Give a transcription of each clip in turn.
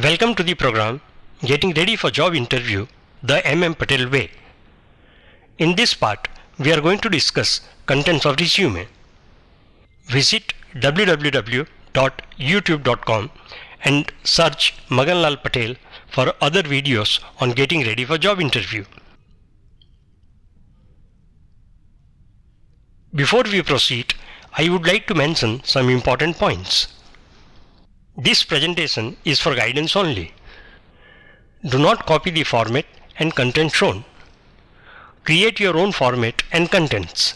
Welcome to the program Getting Ready for Job Interview the M.M. Patel Way. In this part, we are going to discuss contents of resume. Visit www.youtube.com and search Magan Lal Patel for other videos on getting ready for job interview. Before we proceed, I would like to mention some important points. This presentation is for guidance only. Do not copy the format and content shown. Create your own format and contents.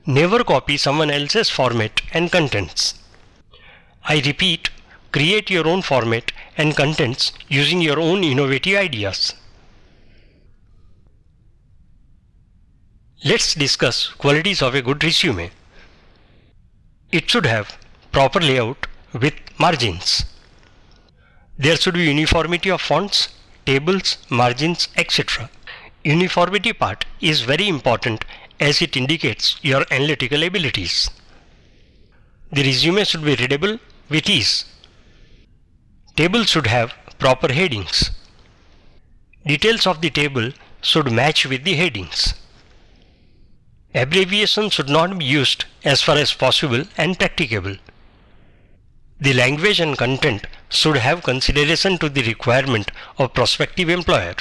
Never copy someone else's format and contents. I repeat, create your own format and contents using your own innovative ideas. Let's discuss qualities of a good resume. It should have proper layout with margins. There should be uniformity of fonts, tables, margins, etc. Uniformity part is very important as it indicates your analytical abilities. The resume should be readable with ease. Table should have proper headings. Details of the table should match with the headings. Abbreviation should not be used as far as possible and practicable. The language and content should have consideration to the requirement of prospective employer.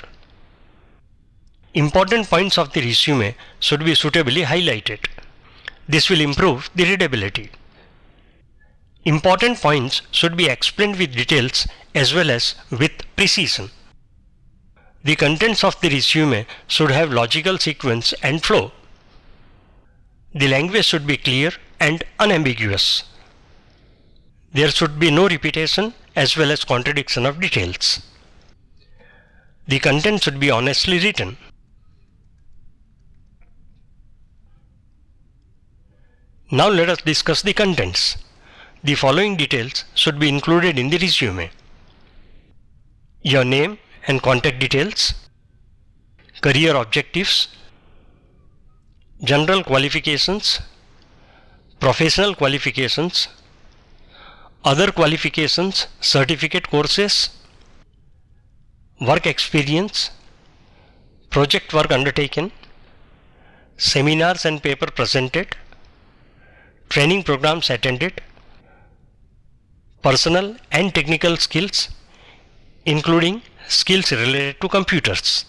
Important points of the resume should be suitably highlighted. This will improve the readability. Important points should be explained with details as well as with precision. The contents of the resume should have logical sequence and flow. The language should be clear and unambiguous. There should be no repetition as well as contradiction of details. The content should be honestly written. Now let us discuss the contents. The following details should be included in the resume: your name and contact details, career objectives, general qualifications, professional qualifications, other qualifications, certificate courses, work experience, project work undertaken, seminars and paper presented, training programs attended, personal and technical skills, including skills related to computers.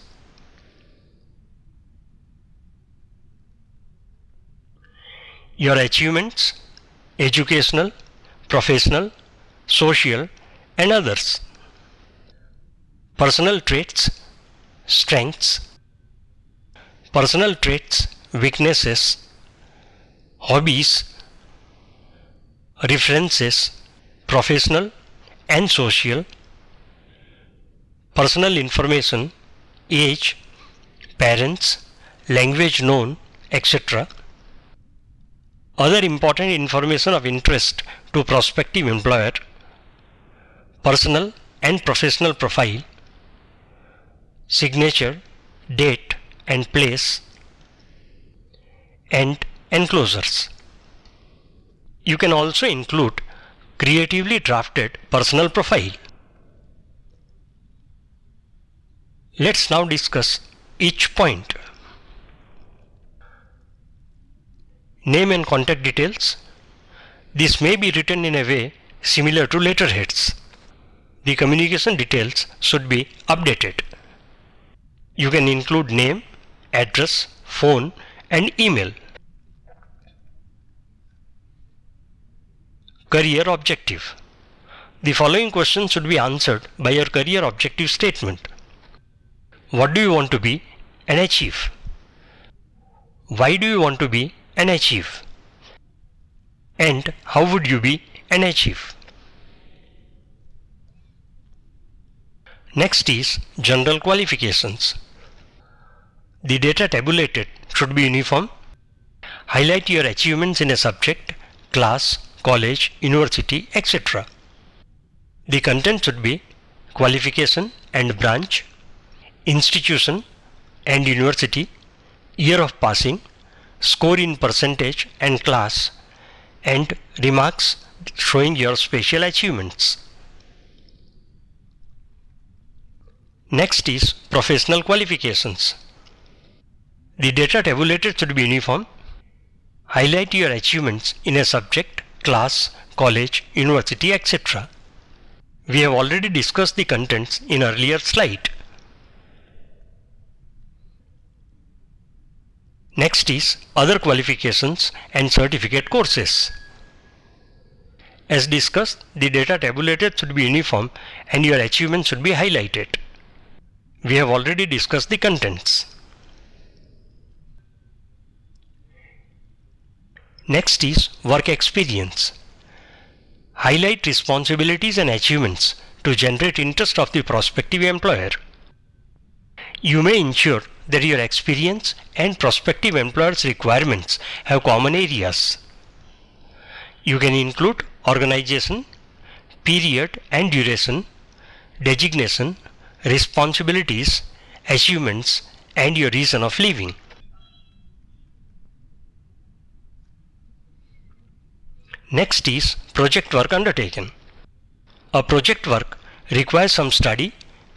Your achievements, educational, professional, social, and others. Personal traits, strengths, personal traits, weaknesses, hobbies, references, professional and social, personal information, age, parents, language known, etc. Other important information of interest to prospective employer, personal and professional profile, signature, date and place, and enclosures. You can also include creatively drafted personal profile. Let's now discuss each point. Name and contact details. This may be written in a way similar to letterheads. The communication details should be updated. You can include name, address, phone, and email. Career objective. The following questions should be answered by your career objective statement. What do you want to be and achieve? Why do you want to be and achieve? And how would you be and achieve? Next is general qualifications. The data tabulated should be uniform. Highlight your achievements in a subject, class, college, university, etc. The content should be qualification and branch, institution and university, year of passing, score in percentage and class, and remarks showing your special achievements. Next is professional qualifications. The data tabulated should be uniform. Highlight your achievements in a subject, class, college, university, etc. We have already discussed the contents in earlier slide. Next is other qualifications and certificate courses. As discussed, the data tabulated should be uniform and your achievements should be highlighted. We have already discussed the contents. Next is work experience. Highlight responsibilities and achievements to generate interest of the prospective employer. You may ensure that your experience and prospective employer's requirements have common areas. You can include organization, period and duration, designation, responsibilities, achievements, and your reason of leaving. Next is project work undertaken. A project work requires some study,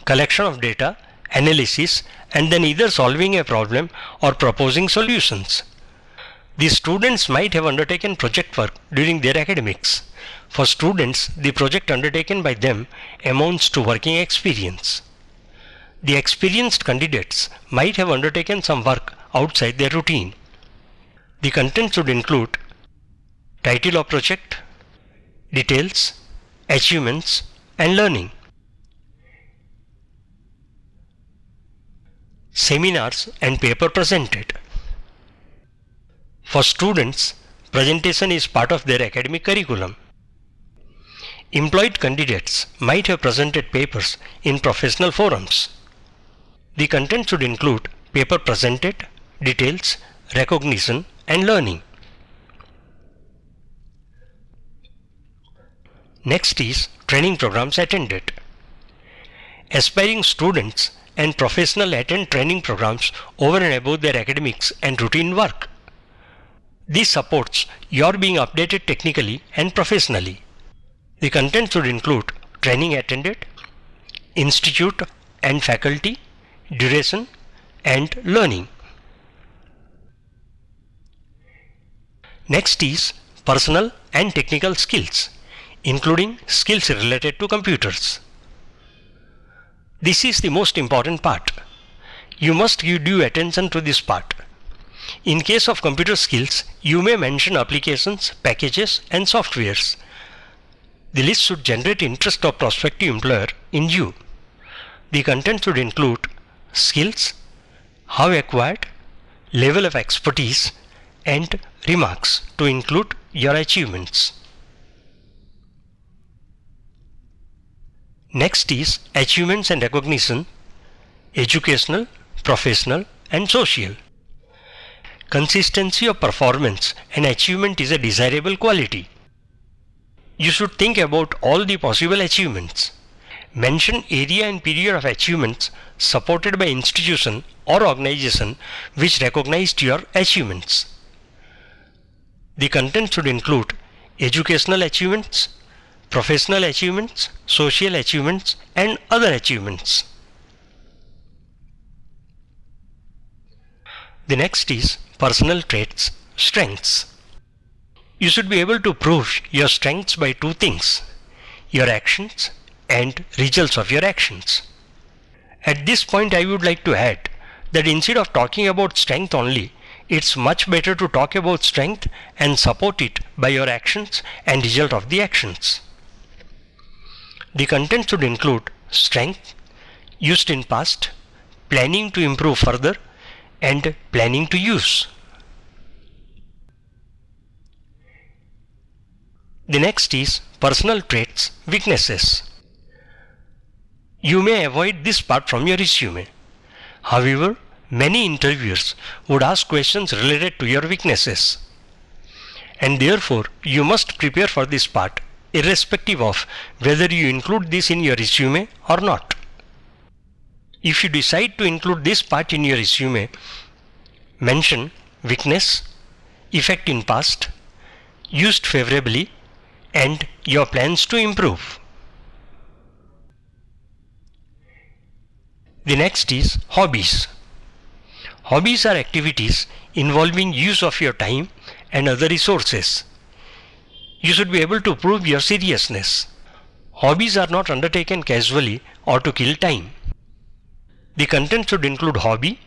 collection of data, analysis, and then either solving a problem or proposing solutions. The students might have undertaken project work during their academics. For students, the project undertaken by them amounts to working experience. The experienced candidates might have undertaken some work outside their routine. The content should include title of project, details, achievements, and learning. Seminars and paper presented. For students, presentation is part of their academic curriculum. Employed candidates might have presented papers in professional forums. The content should include paper presented, details, recognition, and learning. Next is training programs attended. Aspiring students and professionals attend training programs over and above their academics and routine work. This supports your being updated technically and professionally. The content should include training attended, institute and faculty, duration, and learning. Next is personal and technical skills, including skills related to computers. This is the most important part. You must give due attention to this part. In case of computer skills, you may mention applications, packages, and softwares. The list should generate interest of prospective employer in you. The content should include skills, how acquired, level of expertise, and remarks to include your achievements. Next is achievements and recognition, educational, professional, and social. Consistency of performance and achievement is a desirable quality. You should think about all the possible achievements. Mention area and period of achievements supported by institution or organization which recognized your achievements. The content should include educational achievements, professional achievements, social achievements, and other achievements. The next is personal traits, strengths. You should be able to prove your strengths by two things: your actions and results of your actions. At this point, I would like to add that instead of talking about strength only, it's much better to talk about strength and support it by your actions and result of the actions. The content should include strength, used in past, planning to improve further, and planning to use. The next is personal traits, weaknesses. You may avoid this part from your resume. However, many interviewers would ask questions related to your weaknesses, and therefore you must prepare for this part irrespective of whether you include this in your resume or not. If you decide to include this part in your resume, mention weakness, effect in past, used favorably, and your plans to improve. The next is hobbies. Hobbies are activities involving use of your time and other resources. You should be able to prove your seriousness. Hobbies are not undertaken casually or to kill time. The content should include hobby,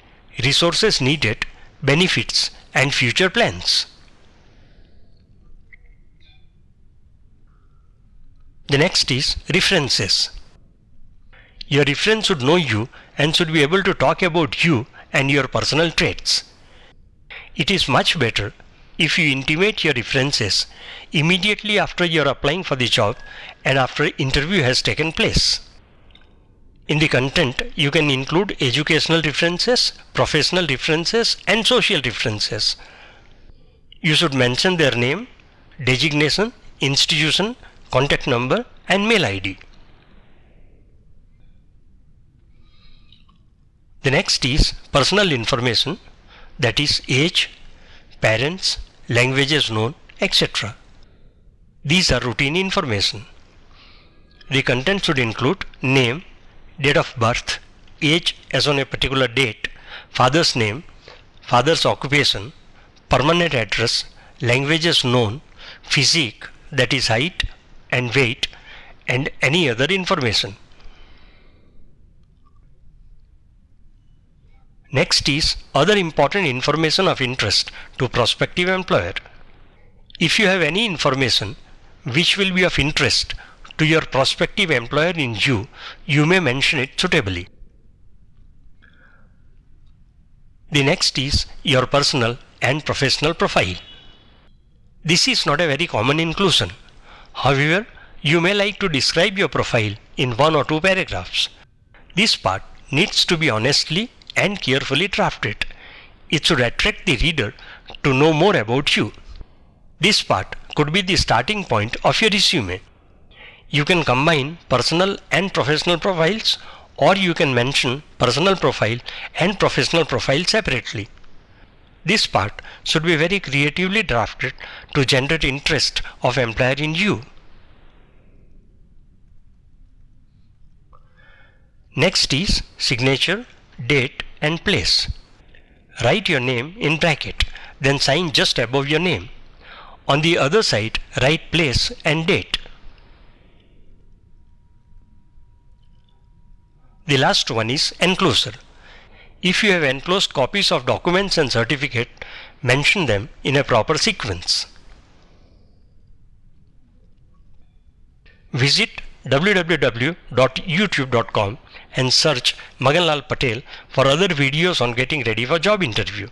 resources needed, benefits, and future plans. The next is references. Your reference should know you and should be able to talk about you and your personal traits. It is much better if you intimate your references immediately after you are applying for the job and after interview has taken place. In the content, you can include educational references, professional references, and social references. You should mention their name, designation, institution, contact number, and mail ID. The next is personal information, that is age, parents, languages known, etc. These are routine information. The content should include name, date of birth, age as on a particular date, father's name, father's occupation, permanent address, languages known, physique, that is height and weight, and any other information. Next is other important information of interest to prospective employer. If you have any information which will be of interest to your prospective employer in you, you may mention it suitably. The next is your personal and professional profile. This is not a very common inclusion. However, you may like to describe your profile in 1 or 2 paragraphs. This part needs to be honestly and carefully drafted. It should attract the reader to know more about you. This part could be the starting point of your resume. You can combine personal and professional profiles, or you can mention personal profile and professional profile separately. This part should be very creatively drafted to generate interest of employer in you. Next is signature, date and place. Write your name in bracket, then sign just above your name. On the other side, write place and date. The last one is enclosure. If you have enclosed copies of documents and certificate, mention them in a proper sequence. Visit www.youtube.com and search Magan Lal Patel for other videos on getting ready for job interview.